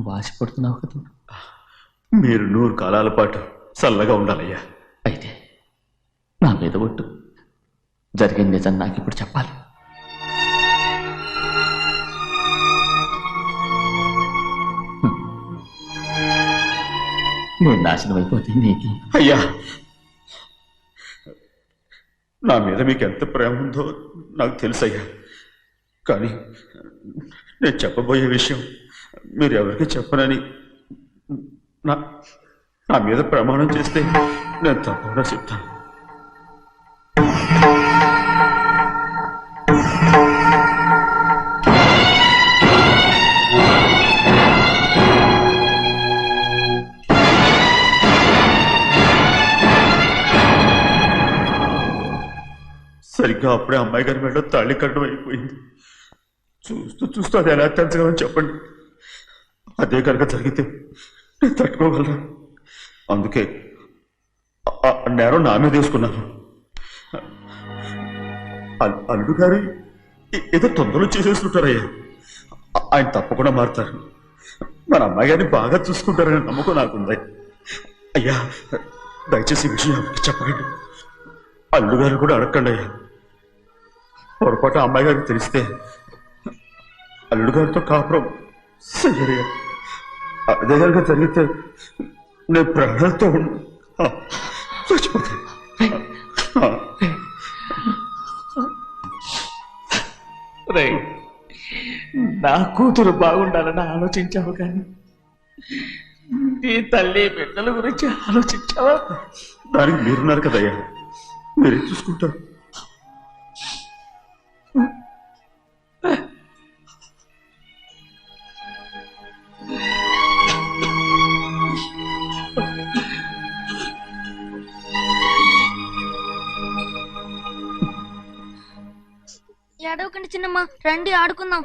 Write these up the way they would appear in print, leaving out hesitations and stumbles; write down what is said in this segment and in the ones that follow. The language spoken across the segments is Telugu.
నువ్వు ఆశపడుతున్నావు కదా. మీరు 100 కాలాల పాటు చల్లగా ఉండాలయ్యా. అయితే నా మీద ఒట్టు, జరిగిన నిజం నాకు ఇప్పుడు చెప్పాలి. నేను నాశనం అయిపోతే నీకు. అయ్యా, నా మీద మీకు ఎంత ప్రేమ ఉందో నాకు తెలుసయ్యా. కానీ నేను చెప్పబోయే విషయం మీరు ఎవరికి చెప్పనని నా మీద ప్రమాణం చేస్తే నేను తప్పకుండా చెప్తాను. సరిగ్గా అప్పుడే అమ్మాయి గారి మెడలో తాళి కట్టడం అయిపోయింది. చూస్తూ చూస్తూ అది ఎలా తెంచగలని చెప్పండి. అదే కనుక జరిగితే నేను తట్టుకోగలరా? అందుకే నేరం నా మీద తీసుకున్నాను. అల్లుడు గారు ఏదో తొందరలో చేసేస్తుంటారయ్యా. ఆయన తప్పకుండా మారుతారు. మన అమ్మాయి గారిని బాగా చూసుకుంటారనే నమ్మకం నాకుంది. అయ్యా, దయచేసి ఈ విషయం ఎవరికి చెప్పకండి. అల్లుడు గారు కూడా అడగండి అయ్యా. పొరపాటు అమ్మాయి గారికి తెలిస్తే అల్లుడు గారితో కాపురం సయ్యరయ్యా. అదే కనుక జరిగితే నేను ప్రాణాలతో చచ్చిపోతాను. నా కూతురు బాగుండాలని ఆలోచించావు, కానీ నీ తల్లి బిడ్డల గురించి ఆలోచించావా? దానికి మీరున్నారు కదయ్యా, మీరే చూసుకుంటారు. ఏడవకండి చిన్నమ్మ, రండి ఆడుకుందాం.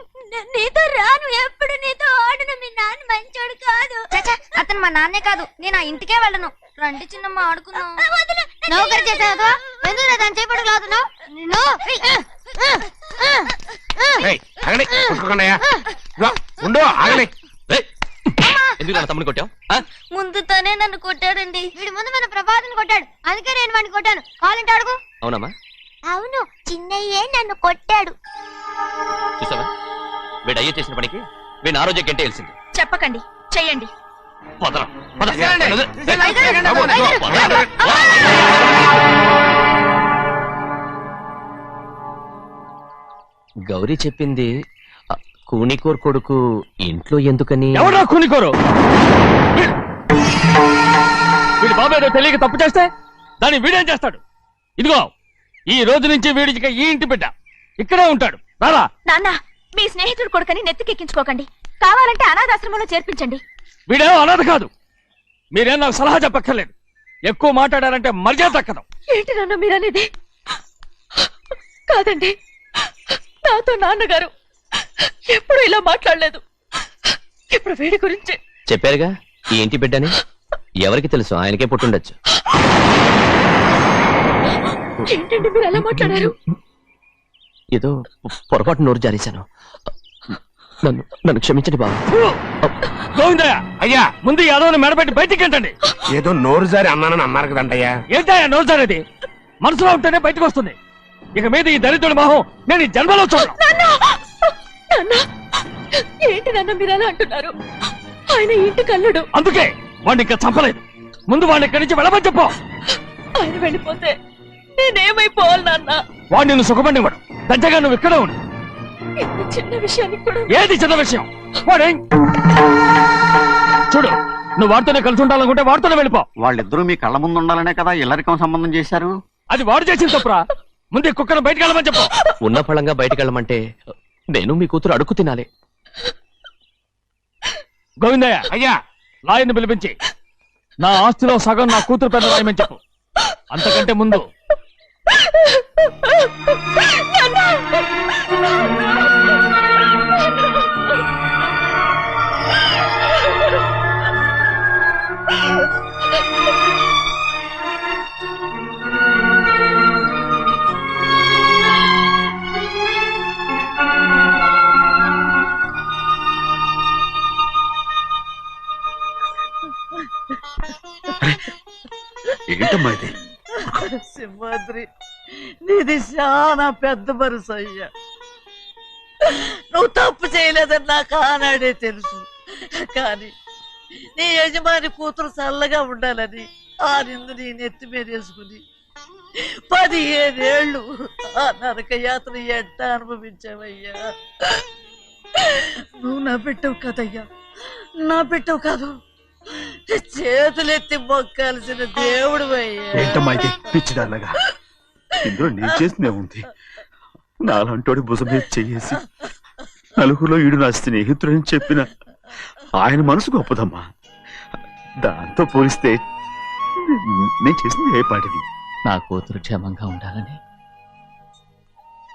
నీతో రాను, ఎప్పుడు నీతో ఆడను. మీ నాన్న మంచోడు కాదు. అతను మా నాన్నే కాదు, నేను ఆ ఇంటికే వెళ్ళను. రండి చిన్నమ్మ ఆడుకుందాం. నౌకరి చేసావు ఎందుకు దాని చేపడు కాదు. తమ్ముడు కొట్టావు? ముందు తనే నన్ను కొట్టాడండి. వీడి ముందు మన ప్రభాతం కొట్టాడు, అందుకే నేను వాడిని కొట్టాను. కావాలంటే అడుగు. అవునమ్మా? అవును, చిన్నయ్యే నన్ను కొట్టాడు. చూసావా, వీడు అయ్యే చేసిన పనికి వీడిని ఆ రోజే గంటే తెలిసింది. చెప్పకండి, చెయ్యండి. గౌరీ చెప్పింది కూనికోర్ కొడుకు ఇంట్లో ఎందుకని. ఎవరా కూనికోరు? వీడి బాబు ఏదో తెలియక తప్పు చేస్తే దాన్ని వీడేం చేస్తాడు? ఇదిగో, ఈ రోజు నుంచి వీడికి ఈ ఇంటి బిడ్డ ఇక్కడే ఉంటాడు. రారా. నాన్న, మీ స్నేహితుడు కొడుకని నెత్తికెక్కించుకోకండి. కావాలంటే అనాథాశ్రమంలో చేర్పించండి. వీడేమో అనాథ కాదు. మీరేం నాకు సలహా చెప్పక్కర్లేదు. ఎక్కువ మాట్లాడారంటే మర్యాద దక్కదు. ఏంటి నాన్న మీరనేది? కాదండి, నాతో నాన్నగారు ఎప్పుడు ఇలా మాట్లాడలేదు. ఇప్పుడు వీడి గురించి చెప్పారుగా ఈ ఇంటి బిడ్డని. ఎవరికి తెలుసు, ఆయనకే పుట్టుండొచ్చు. ఏంటండి మీరు ఎలా మాట్లాడారు? ఏదో పొరపాటు నోరు జారేశాను. నన్ను క్షమించండి బాబు. గోవిందయ్య, అయ్యా, ముందు యాదవ్ని మెడపెట్టి బయటికి ఏంటండి? ఏదో నోరు జారి అన్నానని అన్నారు కదంటయ్యా. ఏంటయ్యా నోరు జారేది? మనసులో ఉంటేనే బయటకు వస్తుంది. ఇక మీద ఈ దరిద్రుడి మొహం నేను ఈ జన్మలో చూడను. ఏంటి నాన్న మీరు ఎలా అంటున్నారు? ఆయన ఇంటి కల్లుడు. అందుకే వాడిని ఇంకా చంపలేదు. ముందు వాడిని ఇక్కడి నుంచి వెళ్ళమని చెప్పు. ఆయన వెళ్ళిపోతే నేనేమైపోవాలి నాన్న? వాడు నిన్ను సుఖపడివాడు. దచ్చగా నువ్వు ఇక్కడే ఉండు. ఇంత చిన్న విషయానికి కూడా. ఏది చిన్న విషయం? వాడే చూడు, నువ్వు వాడితోనే కలిసి ఉండాలనుకుంటే వాడితోనే వెళ్ళిపో. వాళ్ళిద్దరూ మీ కళ్ళ ముందు ఉండాలనే కదా ఇల్లరికం సంబంధం చేశారు. అది వాడు చేసిన తప్పురా. ముందు కుక్కను బయటకు వెళ్ళమని చెప్పు. ఉన్న ఫలంగా బయటకు వెళ్ళమంటే నేను మీ కూతురు అడుగు తినాలి. గోవిందయ్య, అయ్యా, లాయర్ని పిలిపించి నా ఆస్తిలో సగం నా కూతురు పెద్ద రాయమని చెప్పు. అంతకంటే ముందు ఏంటమ్మా ఇది? సింహాద్రి, నీది చాలా పెద్ద మనసు అయ్యా. నువ్వు తప్పు చేయలేదని నాకు ఆనాడే తెలుసు. కానీ నీ యజమాని కూతురు చల్లగా ఉండాలని ఆ నిందు నీ నెత్తి మీద వేసుకుని 15 ఏళ్ళు ఆ నరక యాత్ర ఎట్ట అనుభవించావయ్యా. నువ్వు నా పెట్టవు కదయ్యా, నా పెట్టవు కాదు, చేతులెత్తి మొక్కాల్సిన దేవుడు అయ్యా. ఏంటమ్మా ఇది పిచ్చిదాన్నగా? ఇందులో నేను చేసినే ఉంది. నాలంటోడి భుజం మీద చెయ్యేసి నలుగురిలో ఈడు నా స్నేహితుడని చెప్పిన ఆయన మనసు గొప్పదమ్మా. దాంతో పోలిస్తే నేను చేసింది ఏ పాటిది? నా కూతురు క్షేమంగా ఉండాలని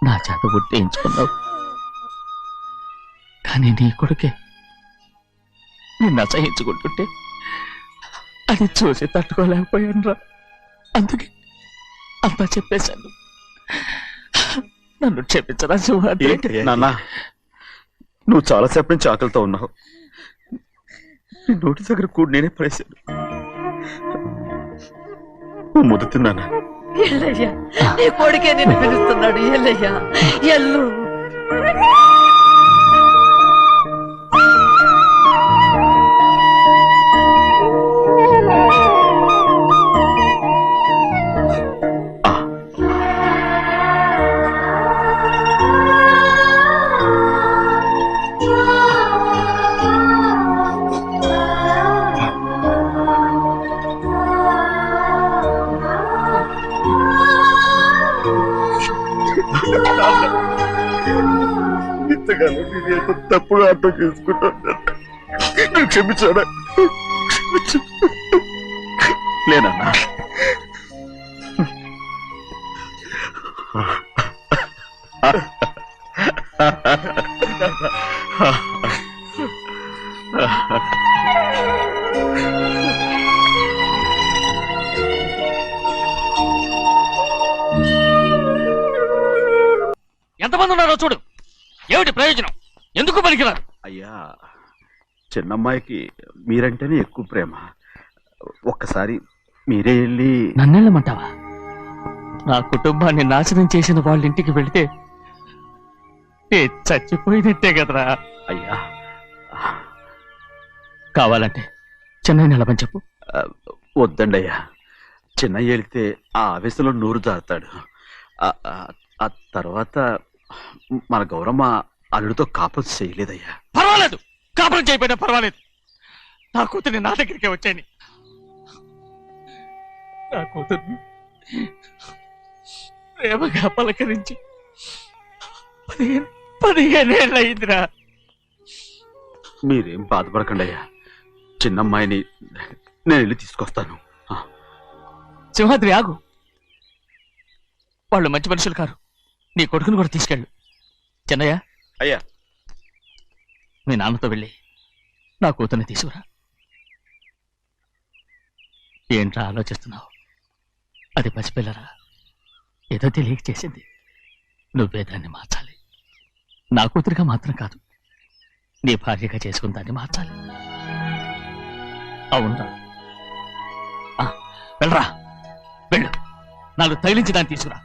నా చేత గుర్తించుకున్నావు. కానీ నీ కొడుకే నిన్ను అసహించుకుంటుంటే అది చూసి తట్టుకోలేకపోయాను రా. అందుకే అంతా చెప్పేశాను. నన్ను క్షమించరా సింహాద్రి. నాన్న, నువ్వు చాలాసేపు నుంచి ఆకలితో ఉన్నావు. నీ నోటి దగ్గర కూడా నేనే పడేశాను. నువ్వు ముద్దు తిన్నానా? ఎల్లయ్యా, నీ కొడుకే నిన్ను పిలుస్తున్నాడు. ఎల్లయ్యా, ఎల్లు. ఇంతకాలం నేను తప్పుగా అర్థం చేసుకుంటాను. నువ్వు క్షమించాడా? లేనన్నా. ఎంతమంది ఉన్నారో చూడు. ఏమిటి ప్రయోజనం? ఎందుకు పనికిరారు? అయ్యా, చిన్నమ్మాయికి మీరంటేనే ఎక్కువ ప్రేమ. ఒక్కసారి మీరే వెళ్ళి. నన్నెళ్ళమంటావా? నా కుటుంబాన్ని నాశనం చేసిన వాళ్ళ ఇంటికి వెళితే చచ్చిపోయినట్టే కదరా. అయ్యా, కావాలంటే చెన్నై నిలబని చెప్పు. వద్దండి అయ్యా. చిన్నయ్య వెళితే ఆ ఆవేశంలో నూరు జారుతాడు. ఆ తర్వాత మన గౌరమ్మ అల్లుడితో కాపురం చేయలేదయ్యా. పర్వాలేదు, కాపురం చేయకపోయినా పర్వాలేదు. నా కూతుర్ని నా దగ్గరికే వచ్చాయని. నా కూతుర్ని ప్రేమగా పలకరించి 15 ఏళ్ళు అయిందిరా. మీరేం బాధపడకండి అయ్యా. చిన్నమ్మాయిని నేను వెళ్ళి తీసుకొస్తాను. సింహాద్రి ఆగు. వాళ్ళు మంచి మనుషులు కారు. నీ కొడుకుని కూడా తీసుకెళ్ళు. చెన్నయ్య, అయ్యా, మీ నాన్నతో వెళ్ళి నా కూతుర్ని తీసుకురా. ఏంట్రా ఆలోచిస్తున్నావు? అది పసిపిల్లరా, ఏదో తెలియక చేసింది. నువ్వే దాన్ని మార్చాలి. నా కూతురిగా మాత్రం కాదు, నీ భార్యగా చేసుకుని దాన్ని మార్చాలి. అవునరా? వెళ్ళరా, వెళ్ళు. నాలుగు తగిలించి దాన్ని తీసుకురా.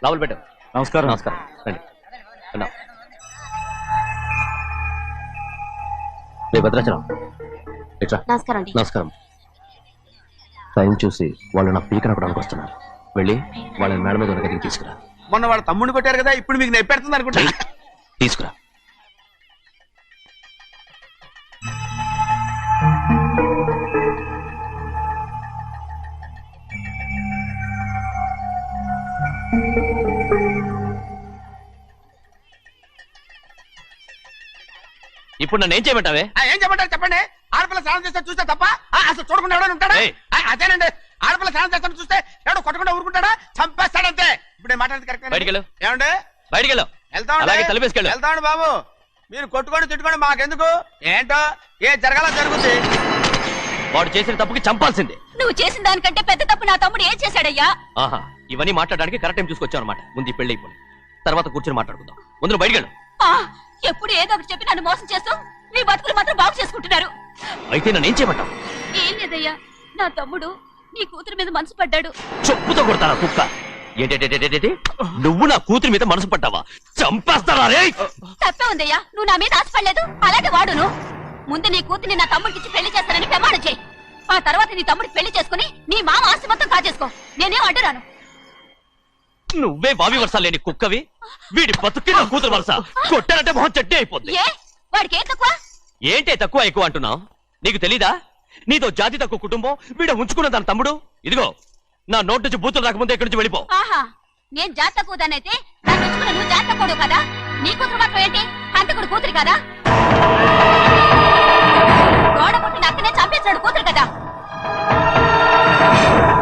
లోపల పెట్టు. నమస్కారం. నమస్కారం. రండి. రండి. భద్రాచలం ఇట్లా. నమస్కారం. నమస్కారం. టైం చూసి వాళ్ళు నా పీక నప్పడానికి వస్తున్నారు. వెళ్ళి వాళ్ళని మేడ మీద ఉన్న గదికి తీసుకురా. మొన్న వాళ్ళ తమ్ముడిని కొట్టారు కదా, ఇప్పుడు మీకు నెప్పెడుతుంది అనుకుంటా. తీసుకురా. ఇప్పుడు నన్ను ఏం చేయమంటావే? ఏం చెప్పంటారు చెప్పండి. ఆడపిల్ల స్నానం చేస్తే చూస్తే తప్ప అసలు చూడకుండా ఎవడైనా ఉంటాడా? అదేనండి, ఆడపిల్ల స్నానం చేస్తాను చూస్తే ఎవడో కొట్టకుండా ఊరుకుంటాడా? చంపేస్తాడంతే. ఇప్పుడు మాట్లాడేది కరెక్ట్. బయటికెళ్ళు. ఏమండి? బయటికెళ్ళు. అలాగే తలపేసుకెళ్ళు. వెళ్తామండి బాబు. మీరు కొట్టుకొని తిట్టుకొని మాకెందుకు? ఏంటో ఏ జరగాల జరుగుతుంది. వాడు చేసిన తప్పుకి చంపాల్సిందే. నువ్వు చేసిన దానికంటే పెద్ద తప్పు నా తమ్ముడు ఏం చేశాడయ్యా? ఆహా, ఇవన్నీ మాట్లాడడానికి కరెక్ట్ టైం చూసుకొచ్చావు అనమాట. ముందు ఈ పెళ్లి అయిపోయి తర్వాత కూర్చొని మాట్లాడుకుందాం. ముందు నువ్వు బయటికి వెళ్ళు. ఎప్పుడు ఏదో ఒకటి చెప్పి నన్ను మోసం చేస్తూ మీ బతుకులు మాత్రం బాగు చేసుకుంటున్నారు. అయితే నన్ను ఏం చేయమంటావు? ఏం లేదయ్యా, నా తమ్ముడు నీ కూతురు మీద మనసు పడ్డాడు. చెప్పుతో కొడతారా కుక్క? ఏంటంటే నువ్వు నా కూతురి మీద మనసు పడ్డావా? చంపేస్తారా రే? తప్పే ఉందయ్యా, నువ్వు నా మీద ఆశపడలేదు, అలాగే వాడును. ముందు నీ కూతుర్ని నా తమ్ముడికి పెళ్లి చేస్తానని ప్రమాణం చేయి. ఆ తర్వాత నీ తమ్ముడికి పెళ్లి చేసుకుని నీ మామ ఆస్తి మొత్తం కాజేసుకో. నేనేం అడ్డురాను. నువ్వే బావి వరుస లేని కుక్కవి. వీడి బతుక్కి నా కూతురు వరుస. కొట్టానంటే మొహం చెడ్డే అయిపోద్ది. ఏ వాడికి ఏం తక్కువ? ఏంటే తక్కువ ఎక్కువ అంటున్నావు? నీకు తెలీదా? నీతో జాతి తక్కువ కుటుంబం వీడ ఉంచుకున్న దాని తమ్ముడు. ఇదిగో నా నోటి నుంచి బూతులు రాకముందే ఇక్కడి నుంచి వెళ్ళిపో. ఆహా, నేను జాత తక్కువదానైతే దాన్ని ఉంచుకున్న నువ్వు జాత తక్కువడు కదా. నీ కూతురు మాత్రం ఏంటి, హంతకుడు కూతురు కదా. గోడ పుట్టిన అక్కనే చంపేశాడు కూతురు కదా.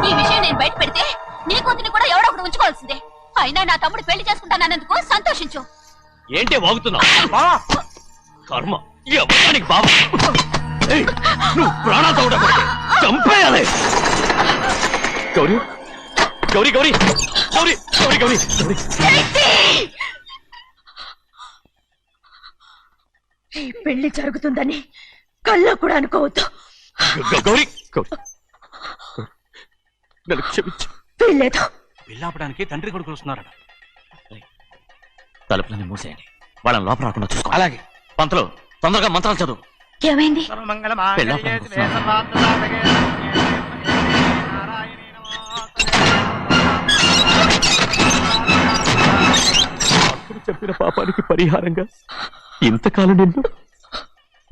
ఈ విషయం నేను బయట పెడితే నీ కూతురిని కూడా ఎవడో ఒకటి ఉంచుకోవాల్సిందే. అయినా నా తమ్ముడు పెళ్లి చేసుకుంటానన్నందుకు సంతోషించు. ఏంటే వాగుతున్నావు? కర్మ ఎవరికి బాబు. నువ్వు ప్రాణాలతో ఉండకూడదు, చంపేయాలి. గౌరీ గౌరీ గౌరీ గౌరీ గౌరీ గౌరీ గౌరీ. ఈ పెళ్లి జరుగుతుందని కళ్ళ కూడా అనుకోవద్దు. గౌరీ గౌరీ నన్ను క్షమించు. వీల్లేదు. పెళ్ళాపడానికి తండ్రి కొడుకులు వస్తున్నారట. తలుపులని మూసేయండి, వాళ్ళని లోపల రాకుండా చూసుకో. అలాగే పంతులు తొందరగా మంత్రాలు చదువు. ఏమైంది? అప్పుడు చెప్పిన పాపానికి పరిహారంగా ఇంతకాలం నిన్ను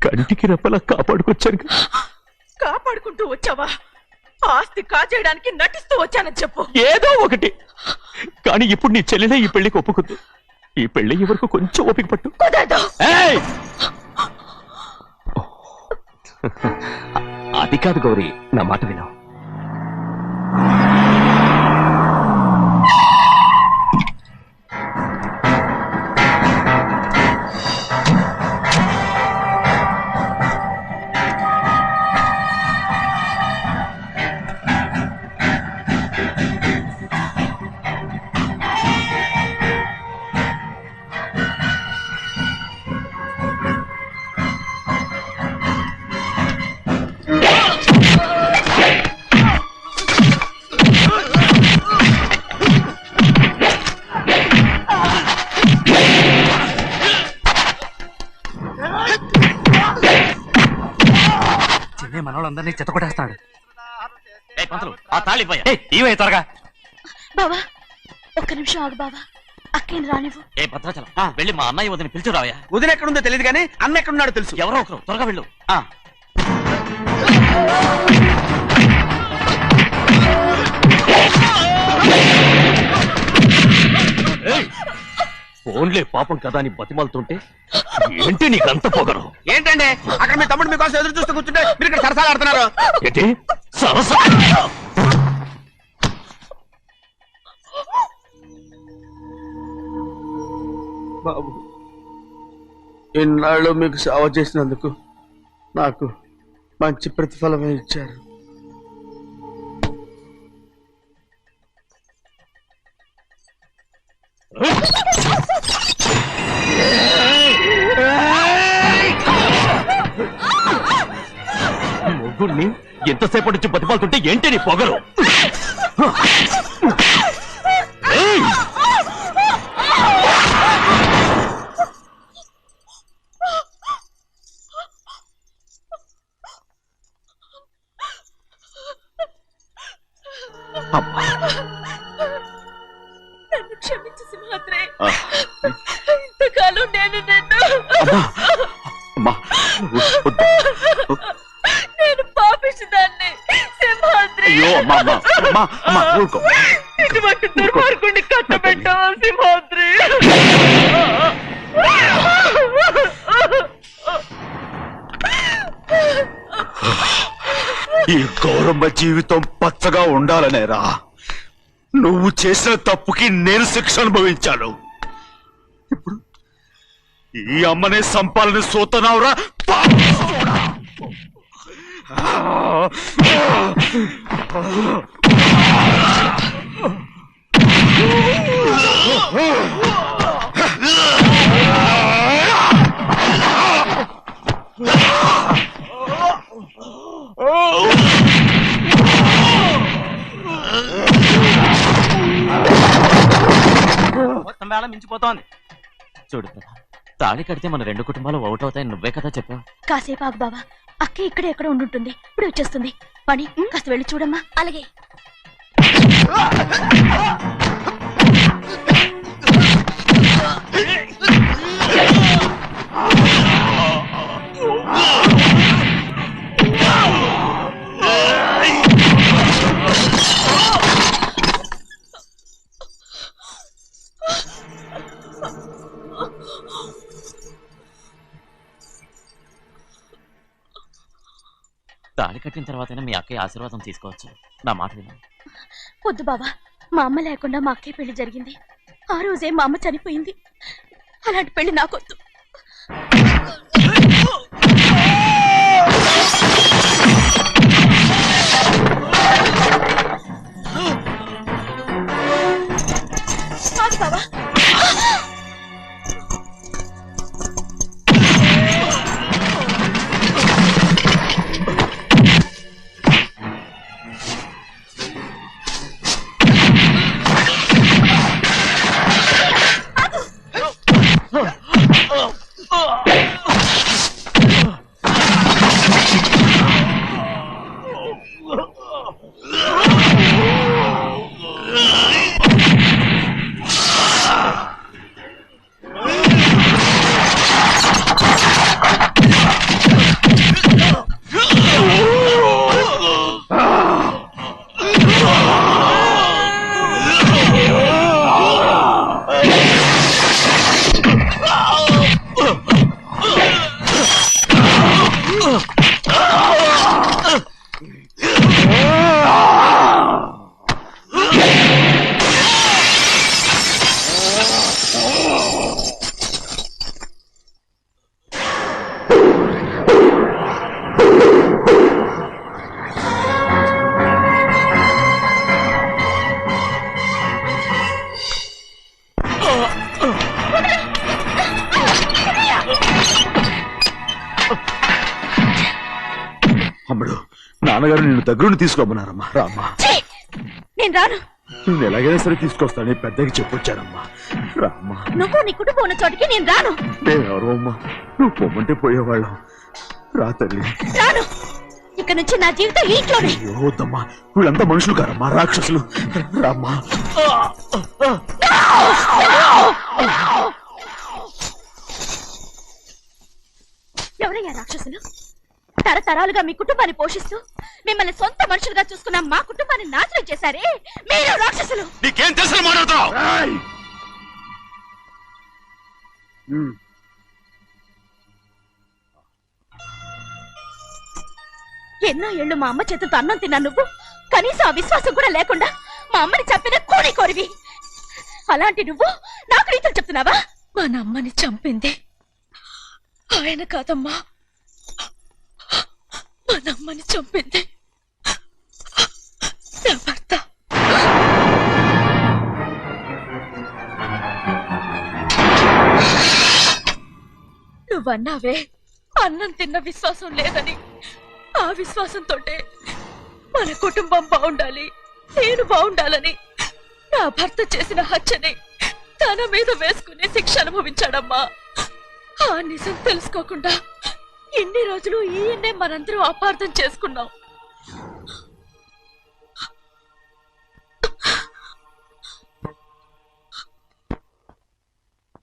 కంటికి రెప్పలా కాపాడుకొచ్చాను. కాపాడుకుంటూ వచ్చావా? ఆస్తి కాజేయడానికి నటిస్తూ వచ్చానని చెప్పు. ఏదో ఒకటి. కానీ ఇప్పుడు నీ చెల్లెలే ఈ పెళ్లికి ఒప్పుకుంది. ఈ పెళ్లి వరకు కొంచెం ఓపిక పట్టు. కుదరదు. అది కాదు గౌరీ, నా మాట విను. మనోళ్ళందరినీ చెత్తకొట్టేస్తాడు. ఆ తాళి ఇవే త్వరగా. బావా ఒక్క నిమిషం ఆగు బావా, అక్కేం రానివ్వు. ఏ భద్రాచలం వెళ్ళి మా అన్నయ్య వదిన పిలిచి రావయ్యా. వదిన ఎక్కడుందో తెలియదు కానీ అన్న ఎక్కడున్నాడో తెలుసు. ఎవరో ఒకరు త్వరగా వెళ్ళు. ఫోన్లే పాపం కదా అని బతిమాలుతుంటే ఏంటి నీకంత పొగరు? ఏంటండి అక్కడ మీ తమ్ముడు మీకోసం ఎదురు చూస్తూ కూర్చుంటే మీరు ఇక్కడ సరసాలు ఆడుతున్నారు. ఏంటి సరస? బాబు, ఇన్నాళ్ళు మీకు సేవ చేసినందుకు నాకు మంచి ప్రతిఫలమే ఇచ్చారు. మొగ్గుడిని ఎంతసేపటి నుంచి బతిమాలుతుంటే ఏంటి నీ పొగరు? నన్ను క్షమించు సింహాద్రి. ఇంతకాలం నేను నిన్ను నేను పాపిస్తుదాన్ని సింహాద్రి. ఇటువంటి దుర్మార్గుడిని కట్టబెట్టావా సింహాద్రి? ఈ గౌరమ్మ జీవితం పచ్చగా ఉండాలనేరా నువ్వు చేసిన తప్పుకి నేను శిక్ష అనుభవించాను. ఇప్పుడు ఈ అమ్మనే సంపాలని సోతనావురా మొత్తం వేళ మించిపోతోంది. చూడు ప్రభా, తాళి కడితే మన రెండు కుటుంబాలు ఒకటి అవుతాయని నువ్వే కదా చెప్పావు. కాసేపు ఆగు బావా, అక్క ఇక్కడే ఎక్కడ ఉండుంటుంది, ఇప్పుడు వచ్చేస్తుంది. పని కాస్త వెళ్ళి చూడమ్మా. అలాగే. తాళి కట్టిన తర్వాతైనా మీ అక్కయ్య ఆశీర్వాదం తీసుకోవచ్చు. నా మాట విను. వద్దు బావా, మా అమ్మ లేకుండా మా అక్కయ్య పెళ్లి జరిగింది. ఆ రోజే మా అమ్మ చనిపోయింది. అలాంటి పెళ్లి నాకొద్దు. బావా, అమ్మడు, నాన్నగారు నిన్ను దగ్గరుండి తీసుకోమన్నారమ్మా. రామ్మా. నేను రాను. నువ్వు ఎలాగైనా సరే తీసుకొస్తానని పెద్దకి చెప్పొచ్చానమ్మా. రామ్మా. నువ్వు నీ కుటుంబం ఉన్న చోటికి నేను రాను. నేనెవరో అమ్మా, నువ్వు పొమ్మంటే పోయేవాళ్ళం. రా తల్లి. రాను. ఇక్కడ నుంచి నా జీవితం ఈ ఇంట్లోనే. అయ్యో వద్దమ్మా, వీళ్ళంతా మనుషులు కారమ్మా, రాక్షసులు. రామ్మా. ఎవరయ్యా రాక్షసులు? తరతరాలుగా మీ కుటుంబాన్ని పోషిస్తూ మిమ్మల్ని సొంత మనుషులుగా చూసుకున్న మా కుటుంబాన్ని నాశనం చేశారే మీరు రాక్షసులు. నీకేం తెలుసు మాట్లాడుతున్నావు? ఎన్నో ఏళ్ళు మా అమ్మ చేతులతో అన్నం తిన్నా నువ్వు కనీసం ఆ విశ్వాసం కూడా లేకుండా మా అమ్మని చంపిన కోడి కోరివి. అలాంటి నువ్వు నాకు రీతులు చెప్తున్నావా? మా అమ్మని చంపింది ఆయన కాదమ్మా, మా అమ్మని చంపింది నా భర్త. నువ్వన్నావే అన్నం తిన్న విశ్వాసం లేదని. ఆ విశ్వాసంతోటే మన కుటుంబం బాగుండాలి, నేను బాగుండాలని నా భర్త చేసిన హత్యని తన మీద వేసుకుని శిక్ష అనుభవించాడమ్మా. ఆ నిజం తెలుసుకోకుండా ఇన్ని రోజులు ఈయన్నే మనందరం అపార్థం చేసుకున్నాం.